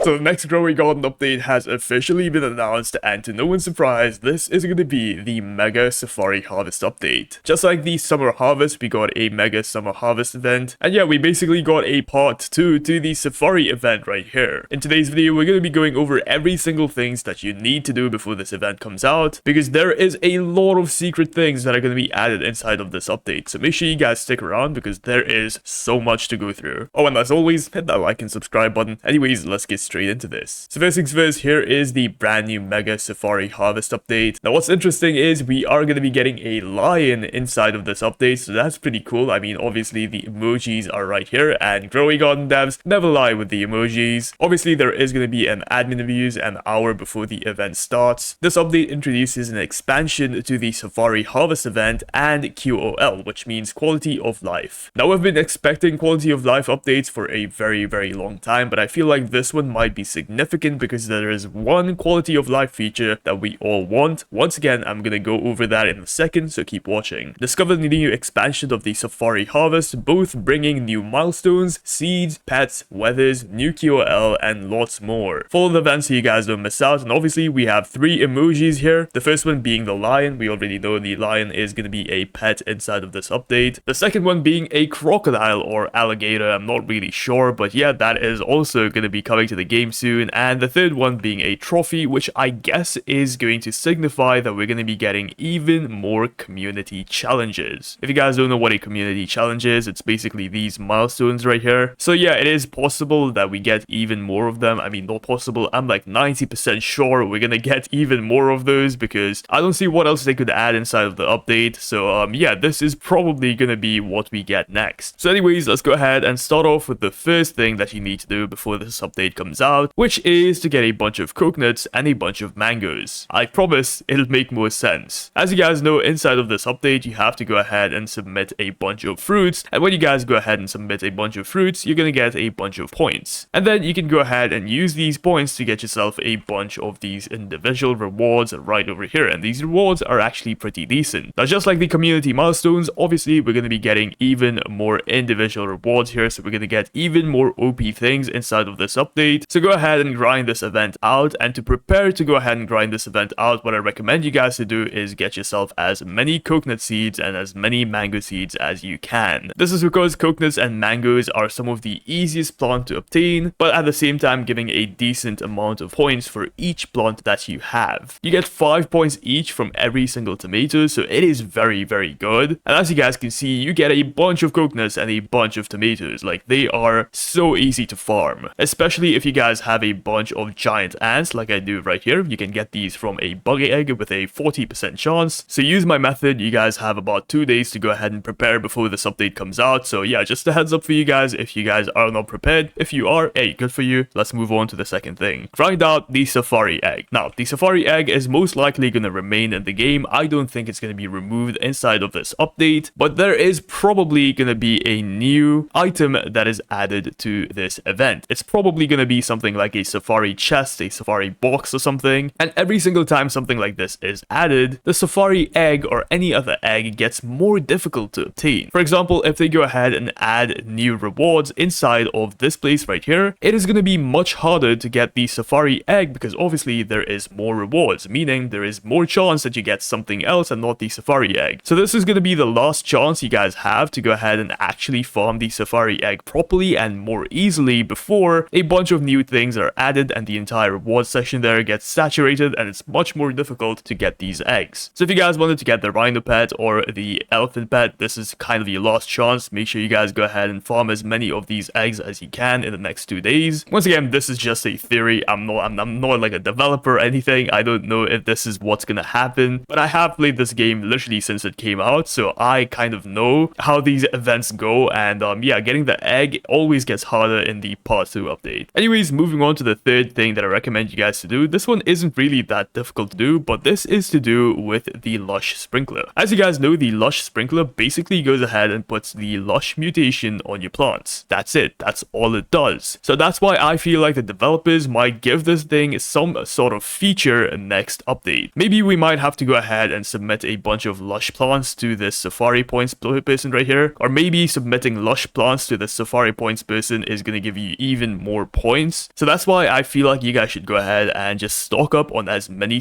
So the next Growing Garden update has officially been announced, and to no one's surprise, this is going to be the Mega Safari Harvest update. Just like the Summer Harvest, we got a Mega Summer Harvest event, and yeah, we basically got a part 2 to the Safari event right here. In today's video, we're going to be going over every single things that you need to do before this event comes out, because there is a lot of secret things that are going to be added inside of this update, so make sure you guys stick around because there is so much to go through. Oh, and as always, hit that like and subscribe button. Anyways, let's get straight into this. So first things first, here is the brand new Mega Safari Harvest update. Now what's interesting is we are going to be getting a lion inside of this update, so that's pretty cool. I mean, obviously the emojis are right here, and Growing Garden devs never lie with the emojis. Obviously there is going to be an admin reviews an hour before the event starts. This update introduces an expansion to the Safari Harvest event and QOL, which means quality of life. Now we've been expecting quality of life updates for a very long time, but I feel like this one might be significant because there is one quality of life feature that we all want. Once again, I'm gonna go over that in a second, so keep watching. Discover the new expansion of the Safari Harvest, both bringing new milestones, seeds, pets, weathers, new QOL, and lots more. Follow the event so you guys don't miss out, and obviously we have 3 emojis here. The first one being the lion. We already know the lion is gonna be a pet inside of this update. The second one being a crocodile or alligator, I'm not really sure, but yeah, that is also gonna be coming to the game soon. And the third one being a trophy, which I guess is going to signify that we're going to be getting even more community challenges. If you guys don't know what a community challenge is, it's basically these milestones right here. So yeah, it is possible that we get even more of them. I mean, not possible, I'm like 90% sure we're going to get even more of those because I don't see what else they could add inside of the update. So yeah, this is probably going to be what we get next. So anyways, let's go ahead and start off with the first thing that you need to do before this update comes out, which is to get a bunch of coconuts and a bunch of mangoes. I promise it'll make more sense. As you guys know, inside of this update, you have to go ahead and submit a bunch of fruits, and when you guys go ahead and submit a bunch of fruits, you're gonna get a bunch of points. And then you can go ahead and use these points to get yourself a bunch of these individual rewards right over here, and these rewards are actually pretty decent. Now, just like the community milestones, obviously we're gonna be getting even more individual rewards here, so we're gonna get even more OP things inside of this update. So go ahead and grind this event out, and to prepare to go ahead and grind this event out, what I recommend you guys to do is get yourself as many coconut seeds and as many mango seeds as you can. This is because coconuts and mangoes are some of the easiest plant to obtain, but at the same time giving a decent amount of points for each plant that you have. You get 5 points each from every single tomato, so it is very good. And as you guys can see, you get a bunch of coconuts and a bunch of tomatoes. Like, they are so easy to farm, especially if you guys have a bunch of giant ants like I do right here. You can get these from a bug egg with a 40% chance. So use my method. You guys have about 2 days to go ahead and prepare before this update comes out. So yeah, just a heads up for you guys if you guys are not prepared. If you are, hey, good for you. Let's move on to the second thing. Grind out the Safari egg. Now, the Safari egg is most likely going to remain in the game. I don't think it's going to be removed inside of this update, but there is probably going to be a new item that is added to this event. It's probably going to be something like a Safari chest, a Safari box or something, and every single time something like this is added, the Safari egg or any other egg gets more difficult to obtain. For example, if they go ahead and add new rewards inside of this place right here, it is going to be much harder to get the Safari egg because obviously there is more rewards, meaning there is more chance that you get something else and not the Safari egg. So this is going to be the last chance you guys have to go ahead and actually farm the Safari egg properly and more easily before a bunch of new things are added and the entire reward section there gets saturated and it's much more difficult to get these eggs. So if you guys wanted to get the rhino pet or the elephant pet, this is kind of your last chance. Make sure you guys go ahead and farm as many of these eggs as you can in the next 2 days. Once again, this is just a theory. I'm not like a developer or anything. I don't know if this is what's gonna happen, but I have played this game literally since it came out, so I kind of know how these events go. And yeah, getting the egg always gets harder in the part 2 update. Anyways, moving on to the third thing that I recommend you guys to do. This one isn't really that difficult to do, but this is to do with the Lush Sprinkler. As you guys know, the Lush Sprinkler basically goes ahead and puts the Lush mutation on your plants. That's it. That's all it does. So that's why I feel like the developers might give this thing some sort of feature next update. Maybe we might have to go ahead and submit a bunch of Lush plants to this Safari Points person right here, or maybe submitting Lush plants to the Safari Points person is going to give you even more points points. So that's why I feel like you guys should go ahead and just stock up on as many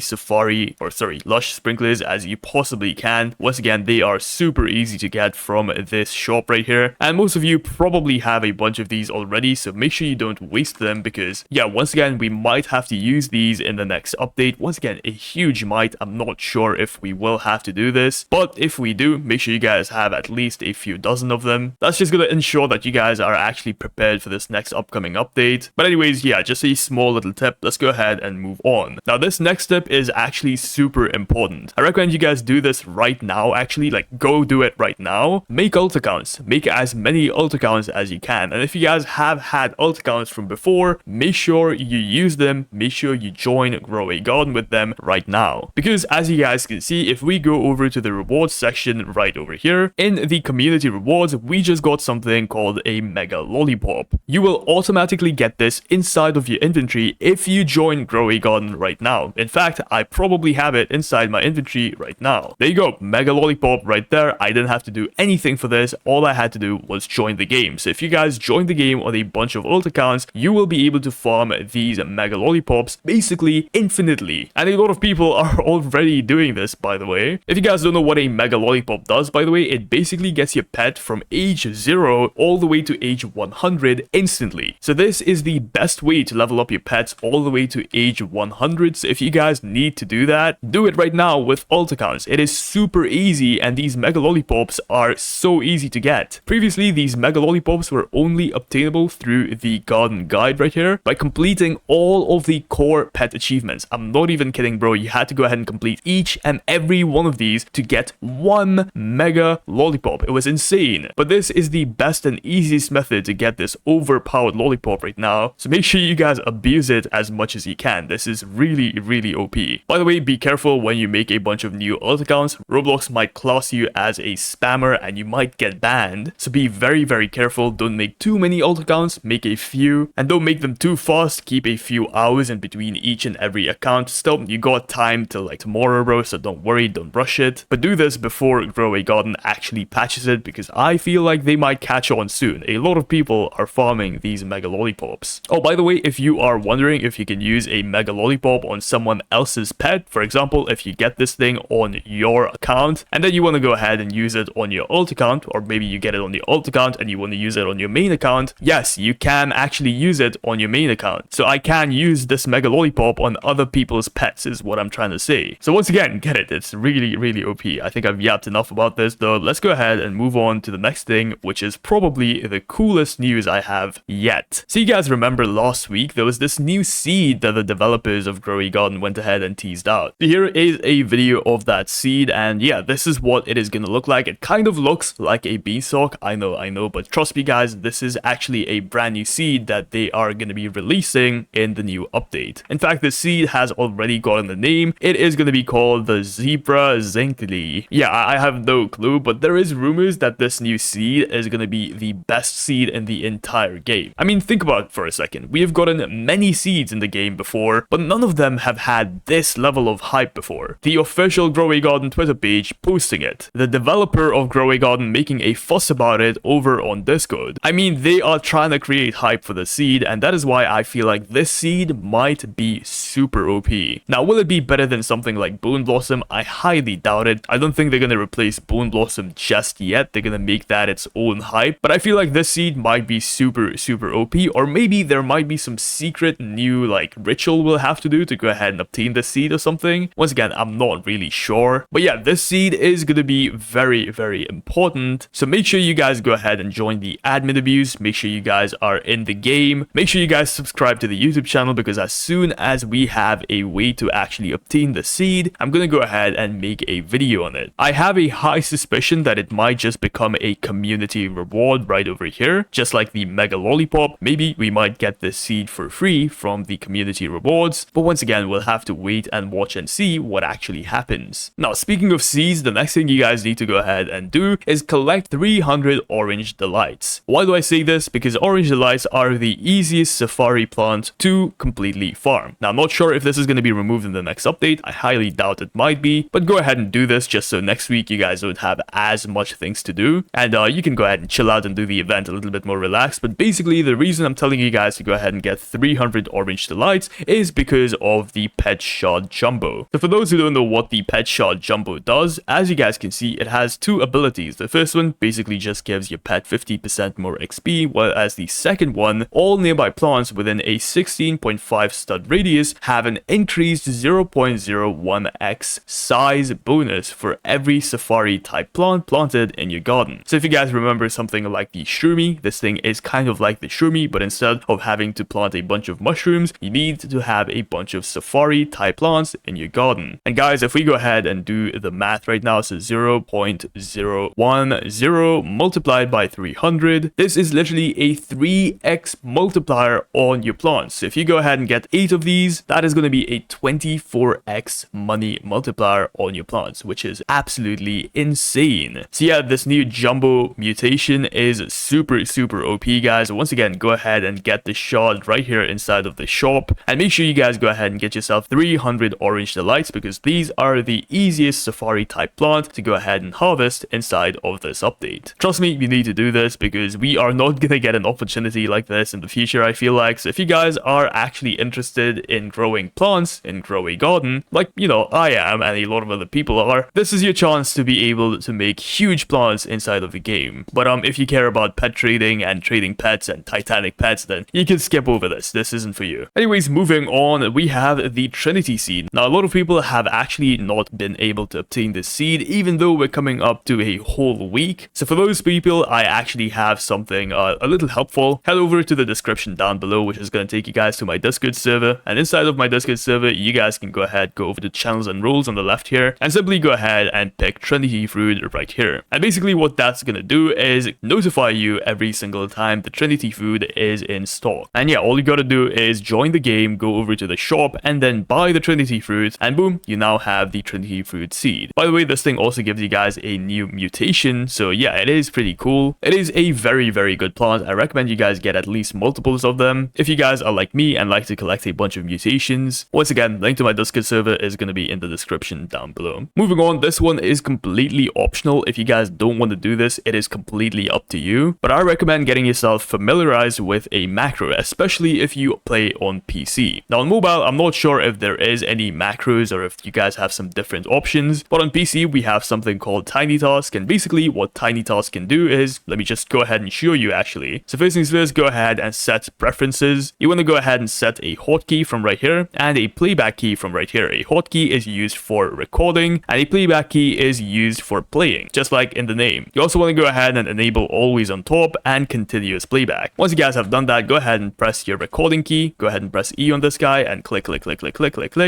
Lush sprinklers as you possibly can. Once again, they are super easy to get from this shop right here, and most of you probably have a bunch of these already, so make sure you don't waste them, because yeah, once again, we might have to use these in the next update. Once again, a huge might. I'm not sure if we will have to do this, but if we do, make sure you guys have at least a few dozen of them. That's just gonna ensure that you guys are actually prepared for this next upcoming update. But anyways, yeah, just a small little tip. Let's go ahead and move on. Now, this next tip is actually super important. I recommend you guys do this right now. Actually, like, go do it right now. Make alt accounts. Make as many alt accounts as you can. And if you guys have had alt accounts from before, make sure you use them. Make sure you join Grow a Garden with them right now. Because as you guys can see, if we go over to the rewards section right over here, in the community rewards, we just got something called a Mega Lollipop. You will automatically get this inside of your inventory if you join Grow a Garden right now. In fact, I probably have it inside my inventory right now. There you go, Mega Lollipop right there. I didn't have to do anything for this. All I had to do was join the game. So if you guys join the game on a bunch of alt accounts, you will be able to farm these Mega Lollipops basically infinitely. And a lot of people are already doing this, by the way. If you guys don't know what a Mega Lollipop does, by the way, it basically gets your pet from age 0 all the way to age 100 instantly. So this is the best way to level up your pets all the way to age 100. So if you guys need to do that, do it right now with alt accounts. It is super easy, and these Mega Lollipops are so easy to get. Previously, these Mega Lollipops were only obtainable through the garden guide right here by completing all of the core pet achievements. I'm not even kidding, bro. You had to go ahead and complete each and every one of these to get one Mega Lollipop. It was insane. But this is the best and easiest method to get this overpowered lollipop right now. So make sure you guys abuse it as much as you can. This is really, really OP. By the way, be careful when you make a bunch of new alt accounts. Roblox might class you as a spammer and you might get banned. So be very, very careful. Don't make too many alt accounts. Make a few, and don't make them too fast. Keep a few hours in between each and every account. Still, you got time till like tomorrow, bro, so don't worry, don't rush it. But do this before Grow a Garden actually patches it, because I feel like they might catch on soon. A lot of people are farming these Mega Lollipops. Oh, by the way, if you are wondering if you can use a Mega Lollipop on someone else's pet, for example, if you get this thing on your account and then you want to go ahead and use it on your alt account, or maybe you get it on the alt account and you want to use it on your main account, yes, you can actually use it on your main account. So I can use this Mega Lollipop on other people's pets is what I'm trying to say. So once again, get it. It's really, really OP. I think I've yapped enough about this though. Let's go ahead and move on to the next thing, which is probably the coolest news I have yet. So you guys remember last week, there was this new seed that the developers of Grow a Garden went ahead and teased out. Here is a video of that seed, and yeah, this is what it is going to look like. It kind of looks like a beanstalk. I know, but trust me guys, this is actually a brand new seed that they are going to be releasing in the new update. In fact, the seed has already gotten the name. It is going to be called the Zebra Zinkly. Yeah, I have no clue, but there is rumors that this new seed is going to be the best seed in the entire game. I mean, think about it for a second. We have gotten many seeds in the game before, but none of them have had this level of hype before. The official Grow a Garden Twitter page posting it. The developer of Grow a Garden making a fuss about it over on Discord. I mean, they are trying to create hype for the seed, and that is why I feel like this seed might be super OP. Now, will it be better than something like Bone Blossom? I highly doubt it. I don't think they're gonna replace Bone Blossom just yet. They're gonna make that its own hype, but I feel like this seed might be super OP, or maybe there might be some secret new like ritual we'll have to do to go ahead and obtain the seed or something. Once again, I'm not really sure, but yeah, this seed is gonna be very important. So make sure you guys go ahead and join the admin abuse. Make sure you guys are in the game. Make sure you guys subscribe to the YouTube channel, because as soon as we have a way to actually obtain the seed, I'm gonna go ahead and make a video on it. I have a high suspicion that it might just become a community reward right over here, just like the Mega Lollipop. Maybe we might get this seed for free from the community rewards, but once again, we'll have to wait and watch and see what actually happens. Now, speaking of seeds, the next thing you guys need to go ahead and do is collect 300 Orange Delights. Why do I say this? Because Orange Delights are the easiest safari plant to completely farm. Now, I'm not sure if this is going to be removed in the next update. I highly doubt it might be, but go ahead and do this just so next week you guys don't have as much things to do, and you can go ahead and chill out and do the event a little bit more relaxed. But basically, the reason I'm telling you guys to go ahead and get 300 orange delights is because of the Pet Shot Jumbo. So for those who don't know what the Pet Shot Jumbo does, as you guys can see, it has two abilities. The first one basically just gives your pet 50% more XP, whereas the second one, all nearby plants within a 16.5 stud radius have an increased 0.01x size bonus for every safari type plant planted in your garden. So if you guys remember something like the shroomy, this thing is kind of like the shroomy, but instead of having to plant a bunch of mushrooms, you need to have a bunch of safari type plants in your garden. And guys, if we go ahead and do the math right now, so 0.010 multiplied by 300, this is literally a 3x multiplier on your plants. So if you go ahead and get 8 of these, that is going to be a 24x money multiplier on your plants, which is absolutely insane. So yeah, this new Jumbo mutation is super OP, guys. Once again, go ahead and get the shard right here inside of the shop, and make sure you guys go ahead and get yourself 300 orange delights, because these are the easiest safari type plant to go ahead and harvest inside of this update. Trust me, you need to do this because we are not gonna get an opportunity like this in the future, I feel like. So if you guys are actually interested in growing plants in Grow a Garden, like, you know, I am and a lot of other people are, this is your chance to be able to make huge plants inside of the game. But if you care about pet trading and trading pets and Titanic pets, then you can skip over this. This isn't for you. Anyways, moving on, we have the Trinity seed. Now, a lot of people have actually not been able to obtain this seed, even though we're coming up to a whole week. So for those people, I actually have something a little helpful. Head over to the description down below, which is going to take you guys to my Discord server. And inside of my Discord server, you guys can go over to channels and rules on the left here, and simply go ahead and pick Trinity Food right here. And basically what that's going to do is notify you every single time the Trinity Food is in stock. And yeah, all you got to do is join the game, go over to the shop, and then buy the Trinity Fruit, and boom, you now have the Trinity Fruit seed. By the way, this thing also gives you guys a new mutation, so yeah, it is pretty cool. It is a very good plant. I recommend you guys get at least multiples of them if you guys are like me and like to collect a bunch of mutations. Once again, link to my Discord server is going to be in the description down below. Moving on, this one is completely optional. If you guys don't want to do this, it is completely up to you, but I recommend getting yourself familiarized with a macro, especially if you play on PC. Now on mobile, I'm not sure if there is any macros or if you guys have some different options, but on PC we have something called Tiny Task, and basically what Tiny Task can do is, let me just go ahead and show you actually. So first things first, go ahead and set preferences. You want to go ahead and set a hotkey from right here and a playback key from right here. A hotkey is used for recording and a playback key is used for playing, just like in the name. You also want to go ahead and enable always on top and continuous playback. Once you guys have done that, go ahead and press your recording key, go ahead and press E on this guy and click,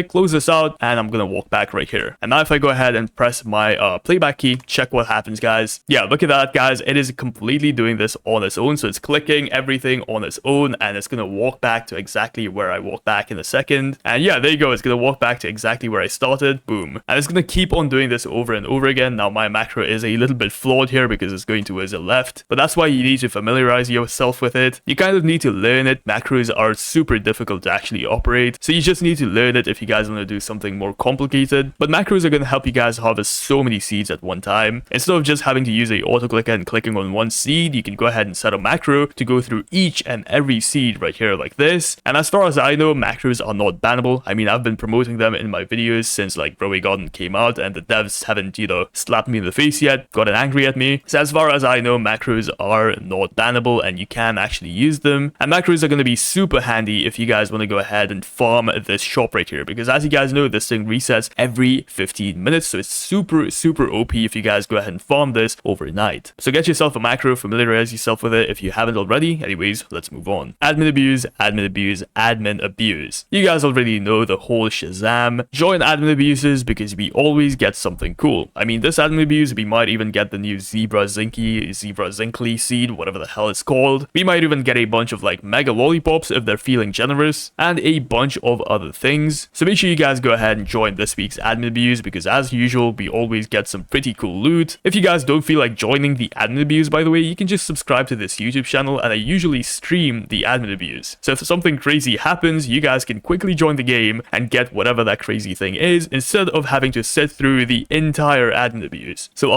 close this out, and I'm gonna walk back right here. And now if I go ahead and press my playback key, check what happens, guys. Yeah, look at that, guys. It is completely doing this on its own, so it's clicking everything on its own, and it's gonna walk back to exactly where I walk back in a second. And yeah, there you go, it's gonna walk back to exactly where I started, boom. And it's gonna keep on doing this over and over again. Now my macro is a little bit flawed here because it's going towards the left, but that's why you need to familiarize yourself with it. You kind of need to learn it. Macros are super difficult to actually operate, so you just need to learn it if you guys want to do something more complicated. But macros are going to help you guys harvest so many seeds at one time. Instead of just having to use a auto clicker and clicking on one seed, you can go ahead and set a macro to go through each and every seed right here like this. And as far as I know, macros are not bannable. I mean, I've been promoting them in my videos since like Grow a Garden came out, and the devs haven't, you know, slapped me in the face yet, gotten angry at me. So as far as I know, macros are not bannable and you can actually use them. And macros are going to be super handy if you guys want to go ahead and farm this shop right here, because as you guys know, this thing resets every 15 minutes, so it's super OP if you guys go ahead and farm this overnight. So get yourself a macro, familiarize yourself with it if you haven't already. Anyways, let's move on. Admin abuse, admin abuse, admin abuse. You guys already know the whole Shazam. Join admin abuses because we always get something cool. I mean, this admin abuse, we might even get the new Zebra Zinkly seed, whatever the hell it's called. We might even get a bunch of like mega lollipops if they're feeling generous, and a bunch of other things. So make sure you guys go ahead and join this week's admin abuse, because as usual, we always get some pretty cool loot. If you guys don't feel like joining the admin abuse, by the way, you can just subscribe to this YouTube channel, and I usually stream the admin abuse. So if something crazy happens, you guys can quickly join the game and get whatever that crazy thing is, instead of having to sit through the entire admin abuse. So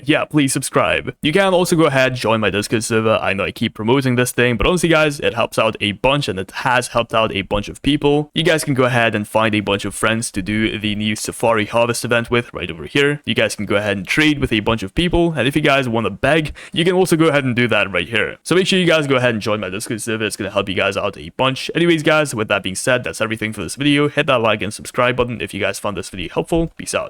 yeah, please subscribe. You can also go ahead, join my Discord server. I know I keep promoting this thing, but honestly guys, it helps helps out a bunch, and it has helped out a bunch of people. You guys can go ahead and find a bunch of friends to do the new Safari Harvest event with right over here. You guys can go ahead and trade with a bunch of people, and if you guys want to beg, you can also go ahead and do that right here. So make sure you guys go ahead and join my Discord server. It's going to help you guys out a bunch. Anyways, guys, with that being said, that's everything for this video. Hit that like and subscribe button if you guys found this video helpful. Peace out.